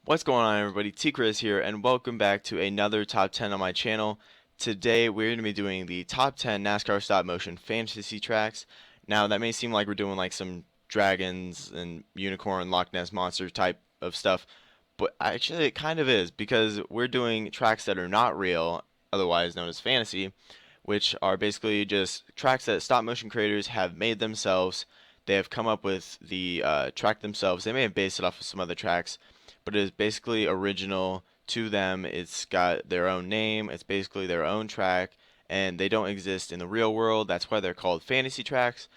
What's going on, everybody? T-Chris here, and welcome back to another top 10 on my channel. Today we're going to be doing the top 10 NASCAR stop motion fantasy tracks. Now that may seem like we're doing like some dragons and unicorn Loch Ness monster type of stuff, but actually it kind of is, because we're doing tracks that are not real, otherwise known as fantasy, which are basically just tracks that stop motion creators have made themselves. They have come up with the track themselves. They may have based it off of some other tracks, but it is basically original to them. It's got their own name. It's basically their own track, and they don't exist in the real world. That's why they're called fantasy tracks.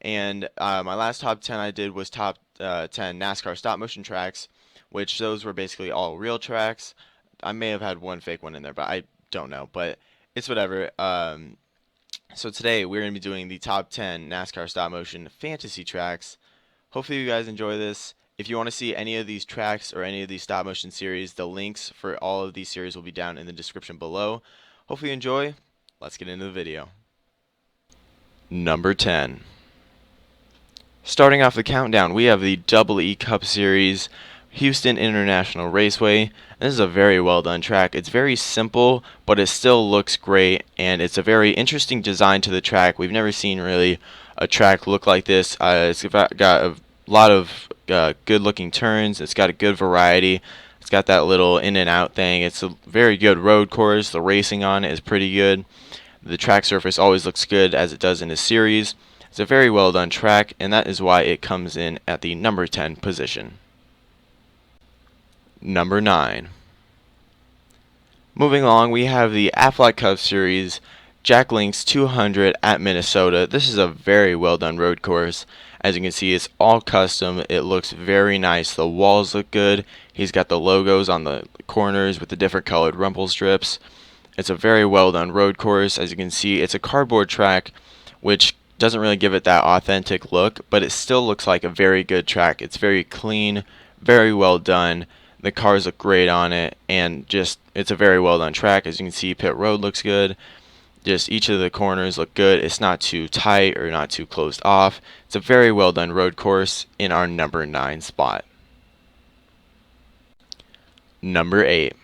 And my last top 10 I did was top 10 NASCAR stop motion tracks, which those were basically all real tracks. I may have had one fake one in there, but I don't know. But it's whatever. So today we're going to be doing the top 10 NASCAR stop motion fantasy tracks. Hopefully you guys enjoy this. If you want to see any of these tracks or any of these stop motion series, the links for all of these series will be down in the description below. Hopefully you enjoy. Let's get into the video. Number 10. Starting off the countdown, we have the E Cup Series, Houston International Raceway. This is a very well done track. It's very simple, but it still looks great, and it's a very interesting design to the track. We've never seen really a track look like this. It's got a lot of good looking turns. It's got a good variety. It's got that little in and out thing. It's a very good road course. The racing on it is pretty good. The track surface always looks good, as it does in this series. It's a very well done track, and that is why it comes in at the number 10 position. Number 9. Moving along, we have the Aflac Cup Series, Jack Link's 200 at Minnesota. This is a very well done road course. As you can see, it's all custom. It looks very nice. The walls look good. He's got the logos on the corners with the different colored rumple strips. It's a very well done road course. As you can see, it's a cardboard track, which doesn't really give it that authentic look, but it still looks like a very good track. It's very clean, very well done. The cars look great on it, and just it's a very well done track. As you can see, pit road looks good. Just each of the corners look good. It's not too tight or not too closed off. It's a very well done road course in our number 9 spot. Number 8.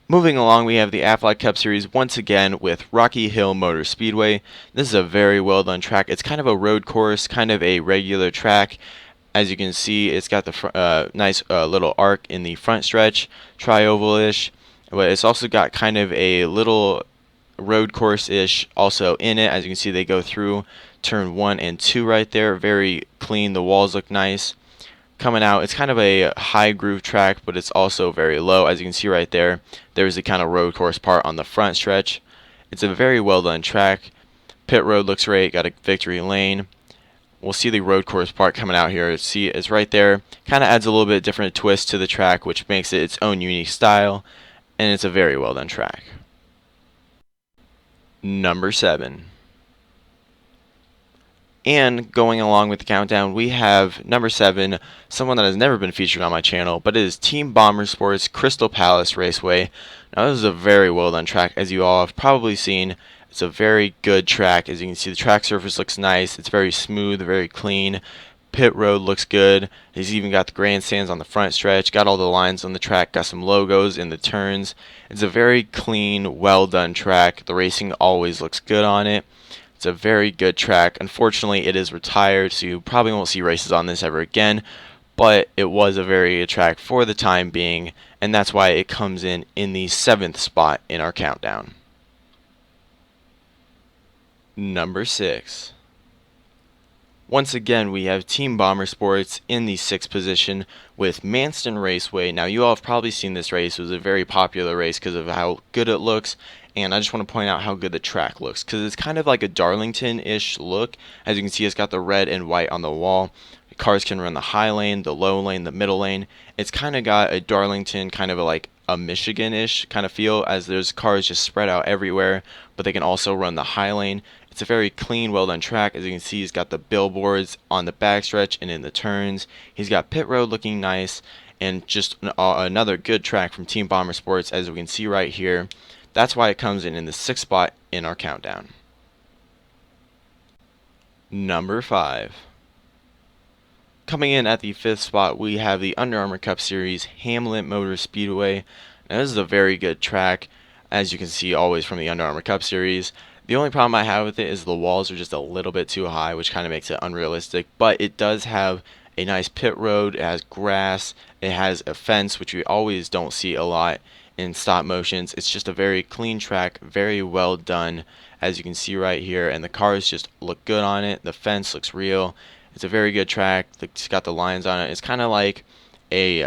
Moving along, we have the Aflac Cup Series once again with Rocky Hill Motor Speedway. This is a very well done track. It's kind of a road course, kind of a regular track. As you can see, it's got the nice little arc in the front stretch, tri-oval-ish, but it's also got kind of a little road course-ish also in it. As you can see, they go through turn 1 and 2 right there. Very clean. The walls look nice. Coming out, it's kind of a high groove track, but it's also very low. As you can see right there, there's a kind of road course part on the front stretch. It's a very well done track. Pit road looks great. Got a victory lane. We'll see the road course part coming out here. See, it's right there. Kind of adds a little bit different twist to the track, which makes it its own unique style, and it's a very well done track. Number 7. And going along with the countdown, we have number 7, someone that has never been featured on my channel, but it is Team Bombersports Crystal Palace Raceway. Now, this is a very well done track, as you all have probably seen. It's a very good track. As you can see, the track surface looks nice. It's very smooth, very clean. Pit road looks good. He's even got the grandstands on the front stretch. Got all the lines on the track. Got some logos in the turns. It's a very clean, well done track. The racing always looks good on it. It's a very good track. Unfortunately, it is retired, so you probably won't see races on this ever again. But it was a very good track for the time being, and that's why it comes in the 7th spot in our countdown. Number 6. Once again, we have Team Bombersports in the 6th position with Manston Raceway. Now, you all have probably seen this race. It was a very popular race because of how good it looks, and I just want to point out how good the track looks, because it's kind of like a Darlington-ish look. As you can see, it's got the red and white on the wall. The cars can run the high lane, the low lane, the middle lane. It's kind of got a Darlington, kind of like a Michigan-ish kind of feel, as there's cars just spread out everywhere, but they can also run the high lane. It's a very clean, well done track. As you can see, he's got the billboards on the backstretch and in the turns. He's got pit road looking nice, and just another good track from Team Bombersports, as we can see right here. That's why it comes in the 6th spot in our countdown. Number 5. Coming in at the 5th spot, we have the Under Armour Cup Series Hamlin Motor Speedway. Now, this is a very good track, as you can see always from the Under Armour Cup Series. The only problem I have with it is the walls are just a little bit too high, which kind of makes it unrealistic, but it does have a nice pit road. It has grass, it has a fence, which we always don't see a lot in stop motions. It's just a very clean track, very well done, as you can see right here, and the cars just look good on it. The fence looks real. It's a very good track. It's got the lines on it. It's kind of like a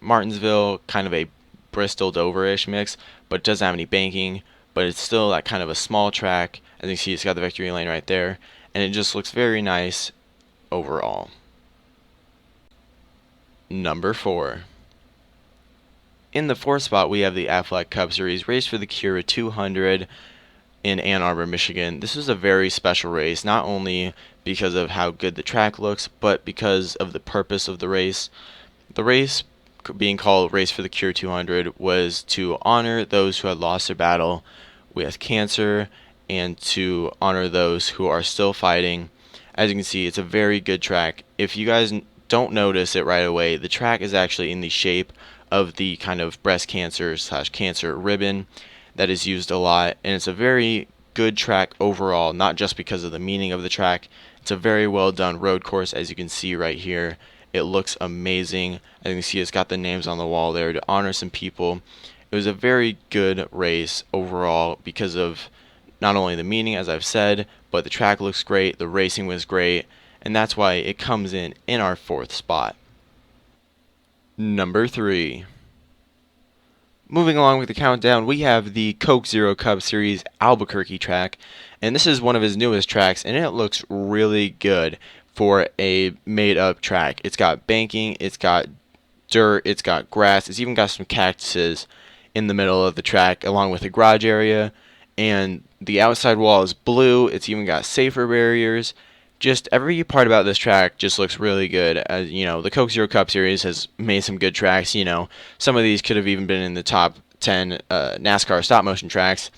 Martinsville, kind of a Bristol Dover-ish mix, but it doesn't have any banking, but it's still that kind of a small track. As you can see, it's got the victory lane right there, and it just looks very nice overall. Number 4. In the 4th spot, we have the Aflac Cup Series Race for the Cure 200 in Ann Arbor, Michigan. This is a very special race, not only because of how good the track looks, but because of the purpose of the race. The race, being called Race for the Cure 200, was to honor those who had lost their battle with cancer and to honor those who are still fighting. As you can see, it's a very good track. If you guys don't notice it right away, the track is actually in the shape of the kind of breast cancer / cancer ribbon that is used a lot, and it's a very good track overall, not just because of the meaning of the track. It's a very well done road course, as you can see right here. It looks amazing. As you can see, it's got the names on the wall there to honor some people. It was a very good race overall because of not only the meaning, as I've said, but the track looks great, the racing was great, and that's why it comes in our 4th spot. Number 3. Moving along with the countdown, we have the Coke Zero Cup Series Albuquerque track, and this is one of his newest tracks, and it looks really good for a made-up track. It's got banking, it's got dirt, it's got grass, it's even got some cactuses in the middle of the track, along with a garage area, and the outside wall is blue. It's even got safer barriers. Just every part about this track just looks really good. As you know, the Coke Zero Cup Series has made some good tracks. You know, some of these could have even been in the top 10 NASCAR stop motion tracks.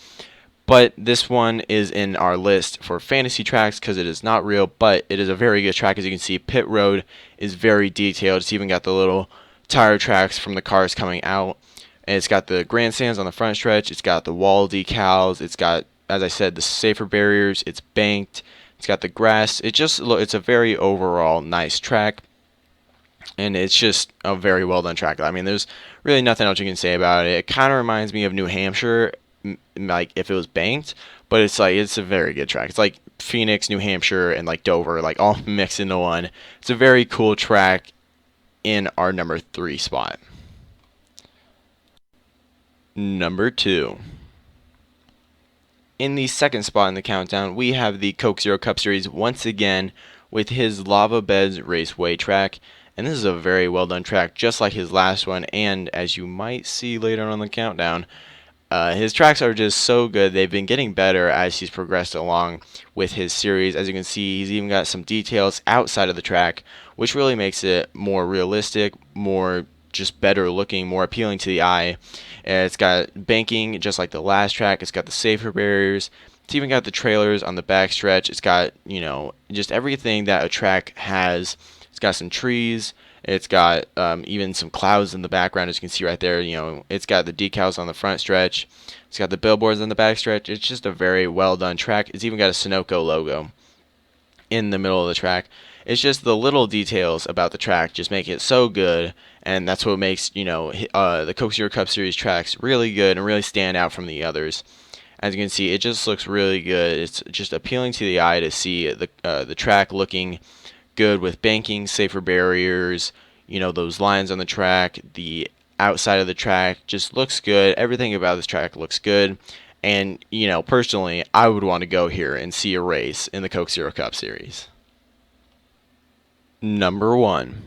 But this one is in our list for fantasy tracks because it is not real, but it is a very good track. As you can see, pit road is very detailed. It's even got the little tire tracks from the cars coming out. And it's got the grandstands on the front stretch. It's got the wall decals. It's got, as I said, the safer barriers. It's banked. It's got the grass. It's a very overall nice track, and it's just a very well done track. I mean, there's really nothing else you can say about it. It kind of reminds me of New Hampshire, like if it was banked, but it's a very good track. It's like Phoenix, New Hampshire, and like Dover, like all mixed into one. It's a very cool track in our number 3 spot. Number 2. In the 2nd spot in the countdown, we have the Coke Zero Cup Series once again with his Lava Beds Raceway track. And this is a very well done track, just like his last one. And as you might see later on the countdown, his tracks are just so good. They've been getting better as he's progressed along with his series. As you can see, he's even got some details outside of the track, which really makes it more realistic, more just better looking, more appealing to the eye. It's got banking just like the last track. It's got the safer barriers. It's even got the trailers on the back stretch. It's got, you know, just everything that a track has. It's got some trees. It's got even some clouds in the background, as you can see right there. You know, it's got the decals on the front stretch. It's got the billboards on the back stretch. It's just a very well done track. It's even got a Sunoco logo in the middle of the track. It's just the little details about the track just make it so good, and that's what makes, you know, the Coke Zero Cup Series tracks really good and really stand out from the others. As you can see, it just looks really good. It's just appealing to the eye to see the track looking good with banking, safer barriers, you know, those lines on the track, the outside of the track just looks good. Everything about this track looks good. And, you know, personally, I would want to go here and see a race in the Coke Zero Cup Series. Number 1.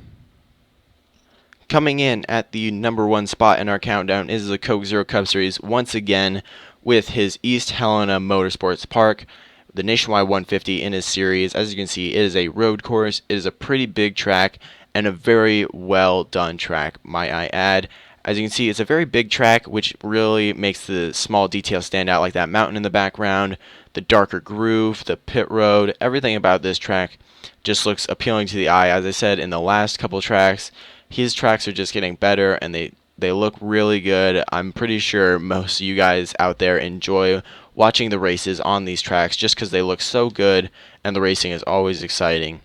Coming in at the number 1 spot in our countdown is the Coke Zero Cup Series once again with his East Helena Motorsports Park, the Nationwide 150 in his series. As you can see, it is a road course. It is a pretty big track and a very well done track, might I add. As you can see, it's a very big track, which really makes the small details stand out, like that mountain in the background, the darker groove, the pit road. Everything about this track just looks appealing to the eye. As I said in the last couple tracks, his tracks are just getting better, and they look really good. I'm pretty sure most of you guys out there enjoy watching the races on these tracks just because they look so good, and the racing is always exciting.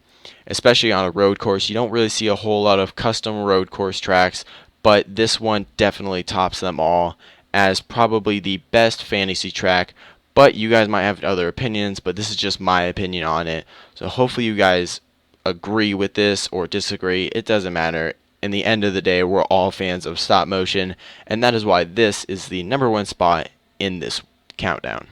Especially on a road course, you don't really see a whole lot of custom road course tracks, but this one definitely tops them all as probably the best fantasy track. But you guys might have other opinions, but this is just my opinion on it. So hopefully you guys agree with this or disagree. It doesn't matter. In the end of the day, we're all fans of stop motion, and that is why this is the #1 spot in this countdown.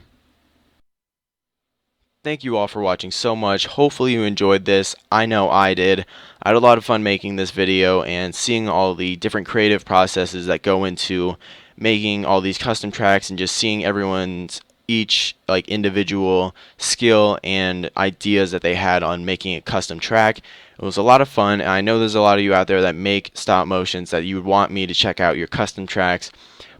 Thank you all for watching so much. Hopefully you enjoyed this. I know I did. I had a lot of fun making this video and seeing all the different creative processes that go into making all these custom tracks, and just seeing everyone's each like individual skill and ideas that they had on making a custom track. It was a lot of fun, and I know there's a lot of you out there that make stop motions that you would want me to check out your custom tracks,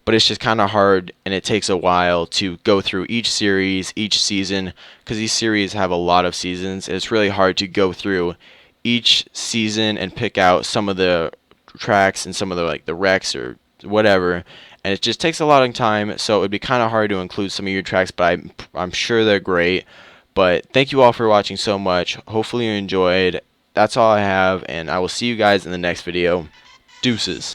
but it's just kind of hard, and it takes a while to go through each series, each season, because these series have a lot of seasons. It's really hard to go through each season and pick out some of the tracks and some of the like the wrecks or whatever, and it just takes a lot of time, so it would be kind of hard to include some of your tracks, but I'm sure they're great. But thank you all for watching so much. Hopefully you enjoyed. That's all I have, and I will see you guys in the next video. Deuces.